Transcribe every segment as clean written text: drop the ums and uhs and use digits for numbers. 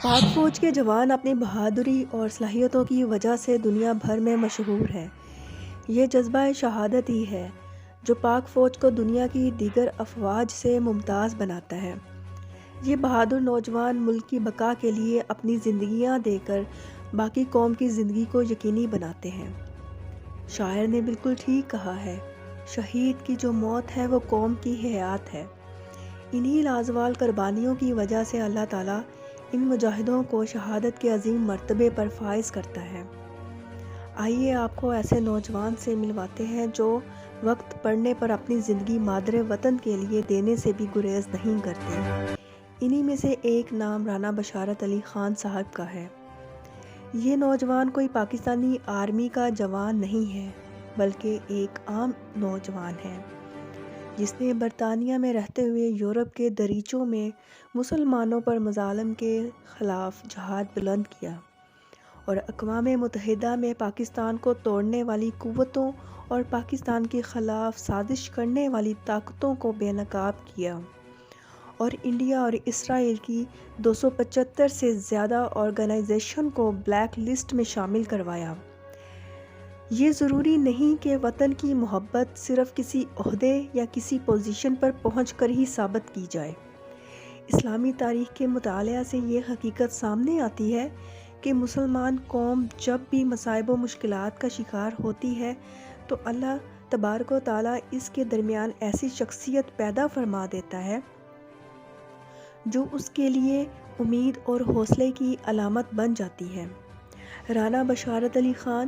پاک فوج کے جوان اپنی بہادری اور صلاحیتوں کی وجہ سے دنیا بھر میں مشہور ہیں۔ یہ جذبہ شہادت ہی ہے جو پاک فوج کو دنیا کی دیگر افواج سے ممتاز بناتا ہے۔ یہ بہادر نوجوان ملک کی بقا کے لیے اپنی زندگیاں دے کر باقی قوم کی زندگی کو یقینی بناتے ہیں۔ شاعر نے بالکل ٹھیک کہا ہے، شہید کی جو موت ہے وہ قوم کی حیات ہے۔ انہی لازوال قربانیوں کی وجہ سے اللہ تعالیٰ ان مجاہدوں کو شہادت کے عظیم مرتبے پر فائز کرتا ہے۔ آئیے آپ کو ایسے نوجوان سے ملواتے ہیں جو وقت پڑنے پر اپنی زندگی مادر وطن کے لیے دینے سے بھی گریز نہیں کرتے۔ انہی میں سے ایک نام رانا بشارت علی خان صاحب کا ہے۔ یہ نوجوان کوئی پاکستانی آرمی کا جوان نہیں ہے بلکہ ایک عام نوجوان ہے جس نے برطانیہ میں رہتے ہوئے یورپ کے دریچوں میں مسلمانوں پر مظالم کے خلاف جہاد بلند کیا اور اقوام متحدہ میں پاکستان کو توڑنے والی قوتوں اور پاکستان کے خلاف سازش کرنے والی طاقتوں کو بے نقاب کیا اور انڈیا اور اسرائیل کی 275 سے زیادہ آرگنائزیشن کو بلیک لسٹ میں شامل کروایا۔ یہ ضروری نہیں کہ وطن کی محبت صرف کسی عہدے یا کسی پوزیشن پر پہنچ کر ہی ثابت کی جائے۔ اسلامی تاریخ کے مطالعہ سے یہ حقیقت سامنے آتی ہے کہ مسلمان قوم جب بھی مصائب و مشکلات کا شکار ہوتی ہے تو اللہ تبارک و تعالیٰ اس کے درمیان ایسی شخصیت پیدا فرما دیتا ہے جو اس کے لیے امید اور حوصلے کی علامت بن جاتی ہے۔ رانا بشارت علی خان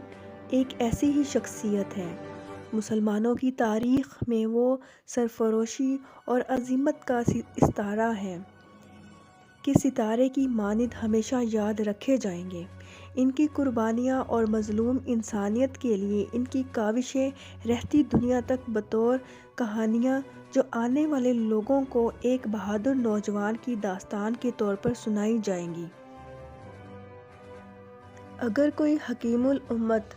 ایک ایسی ہی شخصیت ہے۔ مسلمانوں کی تاریخ میں وہ سرفروشی اور عظمت کا استعارہ ہے کہ ستارے کی مانند ہمیشہ یاد رکھے جائیں گے۔ ان کی قربانیاں اور مظلوم انسانیت کے لیے ان کی کاوشیں رہتی دنیا تک بطور کہانیاں جو آنے والے لوگوں کو ایک بہادر نوجوان کی داستان کے طور پر سنائی جائیں گی۔ اگر کوئی حکیم الامت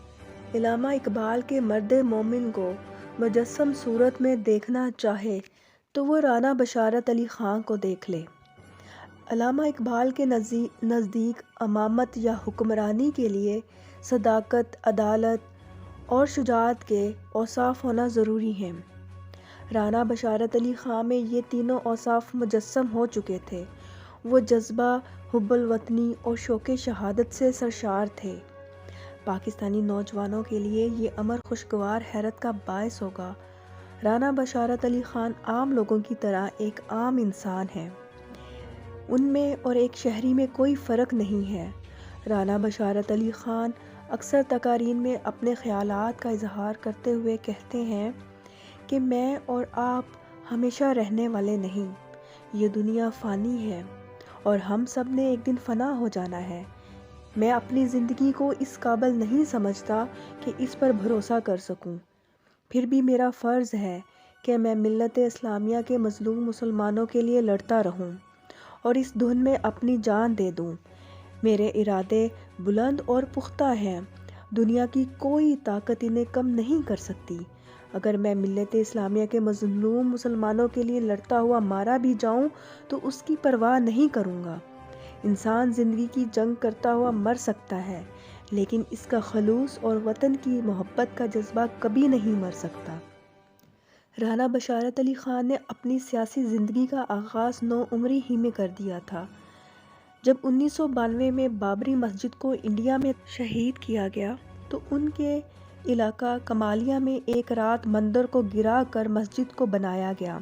علامہ اقبال کے مرد مومن کو مجسم صورت میں دیکھنا چاہے تو وہ رانا بشارت علی خان کو دیکھ لے۔ علامہ اقبال کے نزدیک امامت یا حکمرانی کے لیے صداقت، عدالت اور شجاعت کے اوصاف ہونا ضروری ہیں۔ رانا بشارت علی خان میں یہ تینوں اوصاف مجسم ہو چکے تھے۔ وہ جذبہ، حب الوطنی اور شوق شہادت سے سرشار تھے۔ پاکستانی نوجوانوں کے لیے یہ امر خوشگوار حیرت کا باعث ہوگا۔ رانا بشارت علی خان عام لوگوں کی طرح ایک عام انسان ہے۔ ان میں اور ایک شہری میں کوئی فرق نہیں ہے۔ رانا بشارت علی خان اکثر تقاریر میں اپنے خیالات کا اظہار کرتے ہوئے کہتے ہیں کہ میں اور آپ ہمیشہ رہنے والے نہیں، یہ دنیا فانی ہے اور ہم سب نے ایک دن فنا ہو جانا ہے۔ میں اپنی زندگی کو اس قابل نہیں سمجھتا کہ اس پر بھروسہ کر سکوں، پھر بھی میرا فرض ہے کہ میں ملت اسلامیہ کے مظلوم مسلمانوں کے لیے لڑتا رہوں اور اس دھن میں اپنی جان دے دوں۔ میرے ارادے بلند اور پختہ ہیں، دنیا کی کوئی طاقت انہیں کم نہیں کر سکتی۔ اگر میں ملت اسلامیہ کے مظلوم مسلمانوں کے لیے لڑتا ہوا مارا بھی جاؤں تو اس کی پرواہ نہیں کروں گا۔ انسان زندگی کی جنگ کرتا ہوا مر سکتا ہے لیکن اس کا خلوص اور وطن کی محبت کا جذبہ کبھی نہیں مر سکتا۔ رانا بشارت علی خان نے اپنی سیاسی زندگی کا آغاز 9 عمری ہی میں کر دیا تھا۔ جب 1992 میں بابری مسجد کو انڈیا میں شہید کیا گیا تو ان کے علاقہ کمالیہ میں ایک رات مندر کو گرا کر مسجد کو بنایا گیا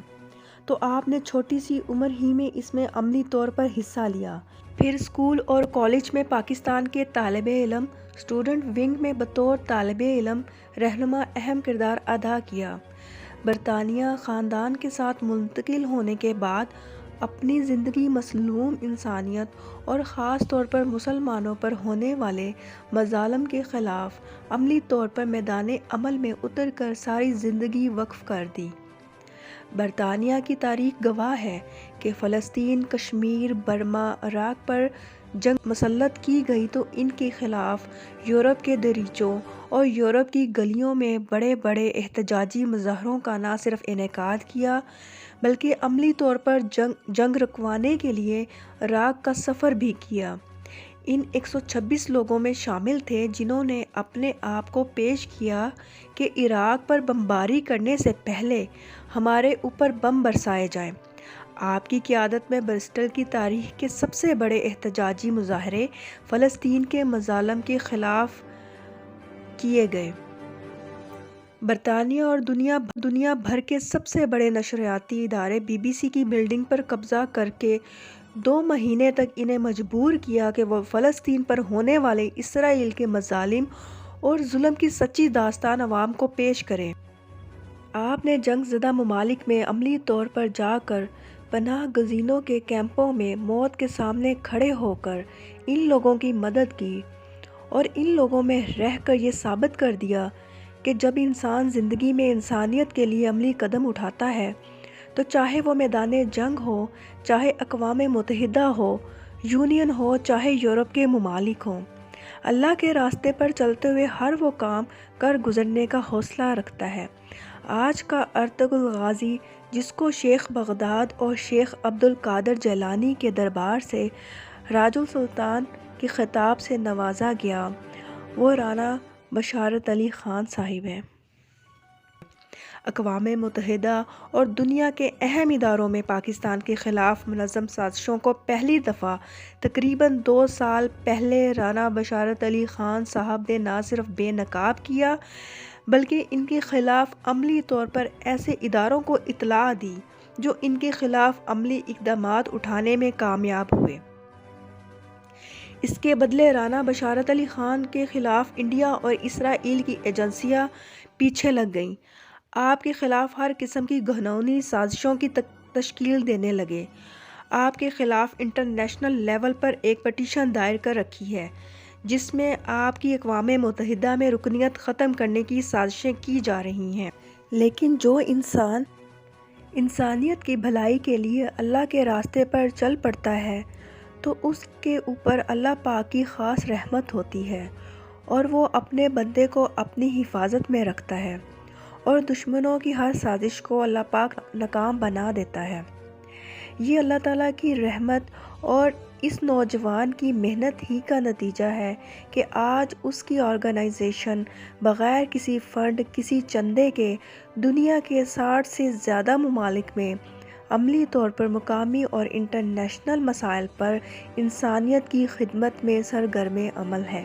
تو آپ نے چھوٹی سی عمر ہی میں اس میں عملی طور پر حصہ لیا۔ پھر اسکول اور کالج میں پاکستان کے طالب علم اسٹوڈنٹ ونگ میں بطور طالب علم رہنما اہم کردار ادا کیا۔ برطانیہ خاندان کے ساتھ منتقل ہونے کے بعد اپنی زندگی مظلوم انسانیت اور خاص طور پر مسلمانوں پر ہونے والے مظالم کے خلاف عملی طور پر میدان عمل میں اتر کر ساری زندگی وقف کر دی۔ برطانیہ کی تاریخ گواہ ہے کہ فلسطین، کشمیر، برما، عراق پر جنگ مسلط کی گئی تو ان کے خلاف یورپ کے دریچوں اور یورپ کی گلیوں میں بڑے بڑے احتجاجی مظاہروں کا نہ صرف انعقاد کیا بلکہ عملی طور پر جنگ رکوانے کے لیے عراق کا سفر بھی کیا۔ ان 126 لوگوں میں شامل تھے جنہوں نے اپنے آپ کو پیش کیا کہ عراق پر بمباری کرنے سے پہلے ہمارے اوپر بم برسائے جائیں۔ آپ کی قیادت میں برسٹل کی تاریخ کے سب سے بڑے احتجاجی مظاہرے فلسطین کے مظالم کے خلاف کیے گئے۔ برطانیہ اور دنیا بھر کے سب سے بڑے نشریاتی ادارے BBC کی بلڈنگ پر قبضہ کر کے 2 مہینے تک انہیں مجبور کیا کہ وہ فلسطین پر ہونے والے اسرائیل کے مظالم اور ظلم کی سچی داستان عوام کو پیش کریں۔ آپ نے جنگ زدہ ممالک میں عملی طور پر جا کر پناہ گزینوں کے کیمپوں میں موت کے سامنے کھڑے ہو کر ان لوگوں کی مدد کی اور ان لوگوں میں رہ کر یہ ثابت کر دیا کہ جب انسان زندگی میں انسانیت کے لیے عملی قدم اٹھاتا ہے تو چاہے وہ میدان جنگ ہو، چاہے اقوام متحدہ ہو، یونین ہو، چاہے یورپ کے ممالک ہوں، اللہ کے راستے پر چلتے ہوئے ہر وہ کام کر گزرنے کا حوصلہ رکھتا ہے۔ آج کا ارطغرل غازی، جس کو شیخ بغداد اور شیخ عبد القادر جیلانی کے دربار سے راج السلطان کے خطاب سے نوازا گیا، وہ رانا بشارت علی خان صاحب ہیں۔ اقوام متحدہ اور دنیا کے اہم اداروں میں پاکستان کے خلاف منظم سازشوں کو پہلی دفعہ تقریباً 2 سال پہلے رانا بشارت علی خان صاحب نے نہ صرف بے نقاب کیا بلکہ ان کے خلاف عملی طور پر ایسے اداروں کو اطلاع دی جو ان کے خلاف عملی اقدامات اٹھانے میں کامیاب ہوئے۔ اس کے بدلے رانا بشارت علی خان کے خلاف انڈیا اور اسرائیل کی ایجنسیاں پیچھے لگ گئیں، آپ کے خلاف ہر قسم کی گھناؤنی سازشوں کی تشکیل دینے لگے، آپ کے خلاف انٹرنیشنل لیول پر ایک پٹیشن دائر کر رکھی ہے جس میں آپ کی اقوام متحدہ میں رکنیت ختم کرنے کی سازشیں کی جا رہی ہیں۔ لیکن جو انسان انسانیت کی بھلائی کے لیے اللہ کے راستے پر چل پڑتا ہے تو اس کے اوپر اللہ پاک کی خاص رحمت ہوتی ہے اور وہ اپنے بندے کو اپنی حفاظت میں رکھتا ہے اور دشمنوں کی ہر سازش کو اللہ پاک ناکام بنا دیتا ہے۔ یہ اللہ تعالیٰ کی رحمت اور اس نوجوان کی محنت ہی کا نتیجہ ہے کہ آج اس کی آرگنائزیشن بغیر کسی فنڈ، کسی چندے کے دنیا کے 60 سے زیادہ ممالک میں عملی طور پر مقامی اور انٹرنیشنل مسائل پر انسانیت کی خدمت میں سرگرم عمل ہے۔